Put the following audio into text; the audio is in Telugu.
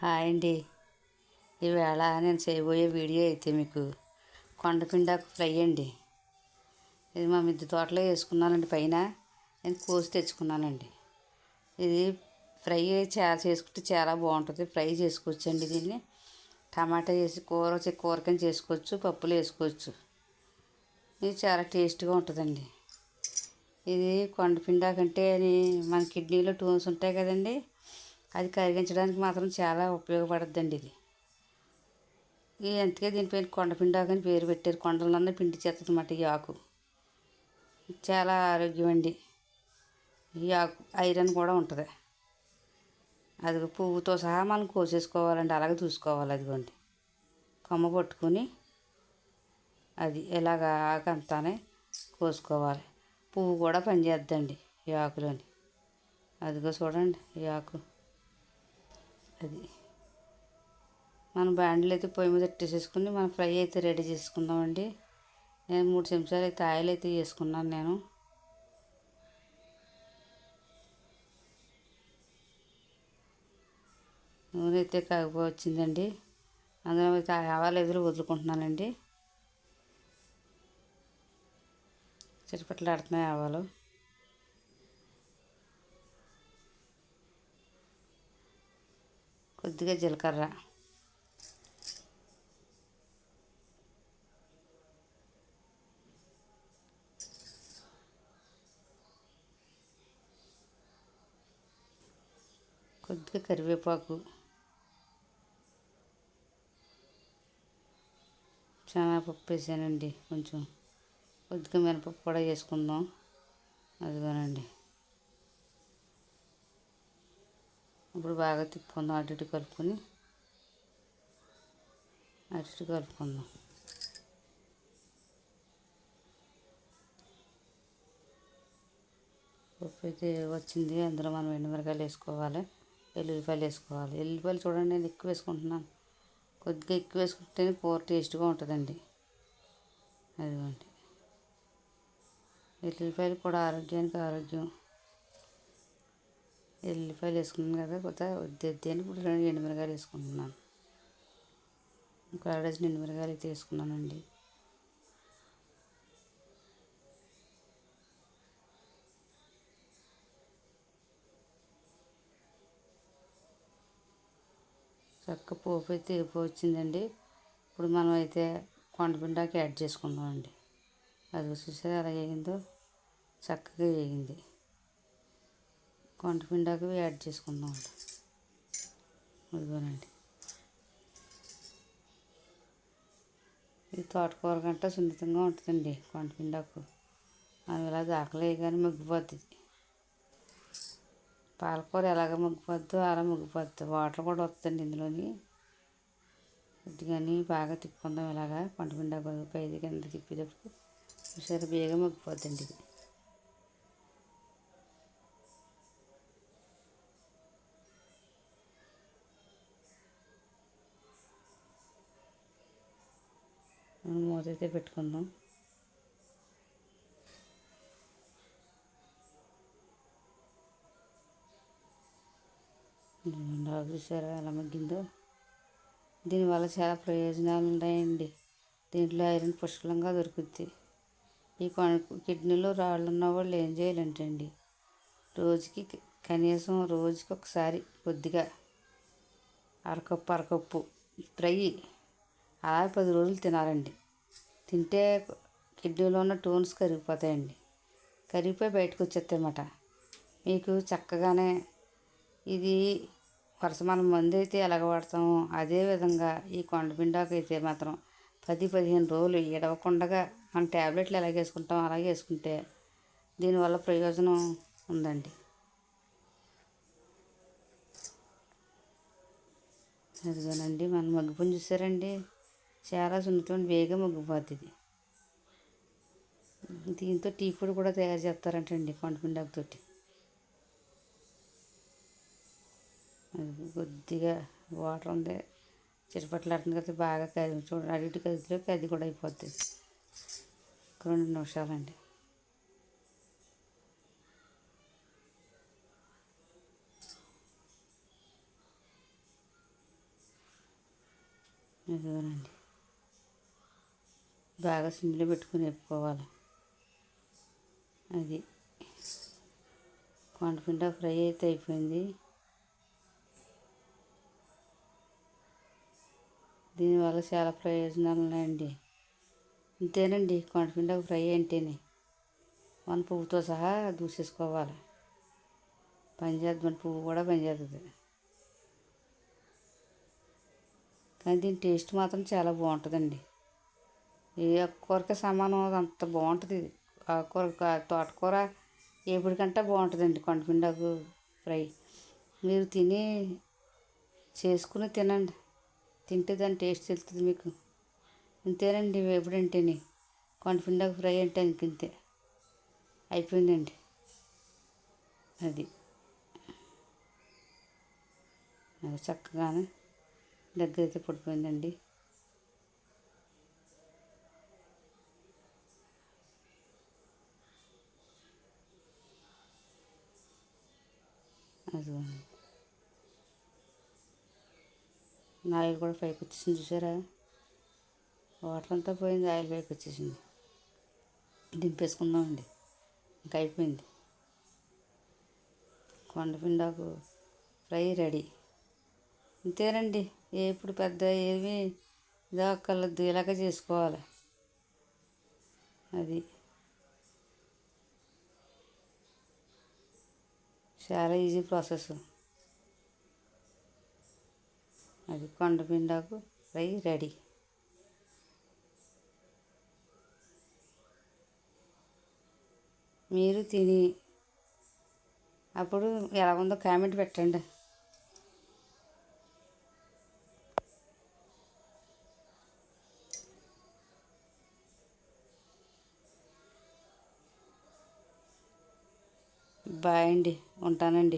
హాయ్ అండి. ఈవేళ నేను చేయబోయే వీడియో అయితే మీకు కొండపిండాకు ఫ్రై అండి. ఇది మా మిద్దె తోటలో వేసుకున్నానండి. పైన నేను కోసి తెచ్చుకున్నానండి. ఇది ఫ్రై చేసుకుంటే చాలా బాగుంటుంది. ఫ్రై చేసుకోవచ్చండి. దీన్ని టమాటా వేసి కూర కింద చేసుకోవచ్చు, పప్పులు వేసుకోవచ్చు. ఇది చాలా టేస్ట్గా ఉంటుందండి. ఇది కొండపిండాకు అంటే మన కిడ్నీలో టోన్స్ ఉంటాయి కదండి, అది కరిగించడానికి మాత్రం చాలా ఉపయోగపడుతుందండి. అందుకే దీనిపైన కొండపిండాకు అని పేరు పెట్టారు. కొండలన్నా పిండి చేస్తుంది అన్నమాట ఈ ఆకు. చాలా ఆరోగ్యం అండి. ఈ ఆకు ఐరన్ కూడా ఉంటుంది. అది పువ్వుతో సహా మనం కోసేసుకోవాలండి. అలాగే చూసుకోవాలి. అదిగోండి, కొమ్మ పట్టుకుని అది ఇలాగ ఆకంతానే కోసుకోవాలి. పువ్వు కూడా పనిచేద్దండి ఈ ఆకులోని. అదిగో చూడండి ఈ ఆకు. అది మనం బ్యాండ్లు అయితే పొయ్యి మీద పెట్టేసేసుకుని మనం ఫ్రై అయితే రెడీ చేసుకుందామండి. నేను 3 చెంచాలు అయితే ఆయిల్ అయితే వేసుకున్నాను. నేను నూనె అయితే కాగిపోవచ్చిందండి. అందులో అయితే ఆవాలు ఎదురు వదులుకుంటున్నానండి. చిటపట్లాడుతున్నాయి ఆవాలు. కొద్దిగా జీలకర్ర, కొద్దిగా కరివేపాకు, శనగపప్పు వేసానండి. కొంచెం కొద్దిగా మినపప్పు కూడా వేసుకుందాం. అదిగోనండి. ఇప్పుడు బాగా తిప్పుకుందాం. అటు ఇటు కలుపుకొని అటు ఇటు కలుపుకుందాం. పప్పు అయితే వచ్చింది. అందులో మనం ఎండుమిరకాయలు వేసుకోవాలి, ఎల్లుల్లిపాయలు వేసుకోవాలి. ఎల్లుల్లిపాయలు చూడండి, నేను ఎక్కువ వేసుకుంటున్నాను. కొద్దిగా ఎక్కువ వేసుకుంటేనే కూర టేస్ట్గా ఉంటుందండి. అదిగోండి, ఎల్లుల్లిపాయలు కూడా ఆరోగ్యానికి ఆరోగ్యం. ఎల్లుల్లిపాయలు వేసుకున్నాను కదా, కొద్దిగా వద్దు అని ఇప్పుడు 2 ఎండుమిరకాయలు వేసుకుంటున్నాను. ఒక అరడజన్ ఎండుమిరకాయలు అయితే వేసుకున్నానండి. చక్క పోపు అయితే వచ్చిందండి. ఇప్పుడు మనం అయితే కొండపిండాకు యాడ్ చేసుకుందామండి. అది చూసారా ఎలా వేగిందో, చక్కగా వేగింది. కొండపిండాకు యాడ్ చేసుకుందాం. అదిగోనండి, ఇది తోటకూర గంట సున్నితంగా ఉంటుందండి కొండపిండాకు. మనం ఇలా దాకలు వేయగానే మగ్గిపోద్ది. పాలకూర ఎలాగ మగ్గిపోద్దో అలా మగ్గిపోద్ది. వాటర్ కూడా వస్తుందండి ఇందులోని. కొద్దిగాని బాగా తిప్పుకుందాం. ఇలాగా కొండపిండాకు పైది కింద తిప్పేటప్పుడు సరే బేగా మగ్గిపోద్దండి ఇది. మనం మూత అయితే పెట్టుకుందాం. చూసారా ఎలా మగ్గిందో. దీనివల్ల చాలా ప్రయోజనాలు ఉన్నాయండి. దీంట్లో ఐరన్ పుష్కలంగా దొరుకుద్ది. ఈ కిడ్నీలో రాళ్ళు ఉన్న వాళ్ళు ఏం చేయాలంటండి, రోజుకి కనీసం రోజుకి ఒకసారి కొద్దిగా అరకప్పు ఫ్రై అలా 10 రోజులు తినాలండి. తింటే కిడ్నీలో ఉన్న టోన్స్ కరిగిపోతాయండి. కరిగిపోయి బయటకు వచ్చేస్తాయి అన్నమాట. మీకు చక్కగానే ఇది వరుస మనం మందు అయితే ఎలాగ వాడతామో అదే విధంగా ఈ కొండపిండాకు అయితే మాత్రం 10-15 రోజులు ఎడవకుండా మనం ట్యాబ్లెట్లు ఎలాగ వేసుకుంటాం అలాగే వేసుకుంటే దీనివల్ల ప్రయోజనం ఉందండి. అదిగోనండి, మనం మగ్గిపోయి చూసారండి, చాలా సున్నితం, వేగంగా మగ్గిపోతుంది. దీంతో టీ పొడి కూడా తయారు చేస్తారంటండి కొండపిండాకుతోటి. కొద్దిగా వాటర్ ఉంది, చిటపట్లాడుతుంది కదా, బాగా చూడండి అటు ఇటు కదిలోకి అది కూడా అయిపోద్ది. 2 నిమిషాలండి. ఇదిగోనండి, బాగా సిమ్లో పెట్టుకుని వేపుకోవాలి. అది కొండపిండ ఫ్రై అయితే అయిపోయింది. దీనివల్ల చాలా ప్రయోజనాలు ఉన్నాయండి. అంతేనండి, కొండపిండ ఫ్రై అంటేనే మన పువ్వుతో సహా దూసేసుకోవాలి. పనిచేద్ది, మన పువ్వు కూడా పనిచేస్తుంది. కానీ దీని టేస్ట్ మాత్రం చాలా బాగుంటుందండి. ఏ ఆకుకూరకి సమానం, అంత బాగుంటుంది ఇది. ఆకుకూర, తోటకూర ఎప్పటికంటే బాగుంటుందండి కొండపిండాకు ఫ్రై. మీరు చేసుకుని తినండి, తింటే దాని టేస్ట్ తెలుస్తుంది మీకు. ఇంతేనండి వేపుడంటేనే, కొండపిండాకు ఫ్రై అంటే ఇంతే, అయిపోయిందండి. అది చక్కగానే దగ్గర అయితే పడిపోయిందండి. అది ఆయిల్ కూడా పైకి వచ్చేసింది, చూసారా? వాటర్ అంతా పోయింది, ఆయిల్ పైకి వచ్చేసింది. దింపేసుకుందామండి, ఇంకా అయిపోయింది. కొండపిండాకు ఫ్రై రెడీ. ఇంతేనండి, ఇప్పుడు పెద్ద ఏమి ఇదక్కర్లేదు, ఇలాగే చేసుకోవాలి. అది చాలా ఈజీ ప్రాసెస్. అది కొండపిండాకు ఫ్రై రెడీ. మీరు తిని అప్పుడు ఎలా ఉందో కామెంట్ పెట్టండి. బాయ్ అండి, ఉంటానండి.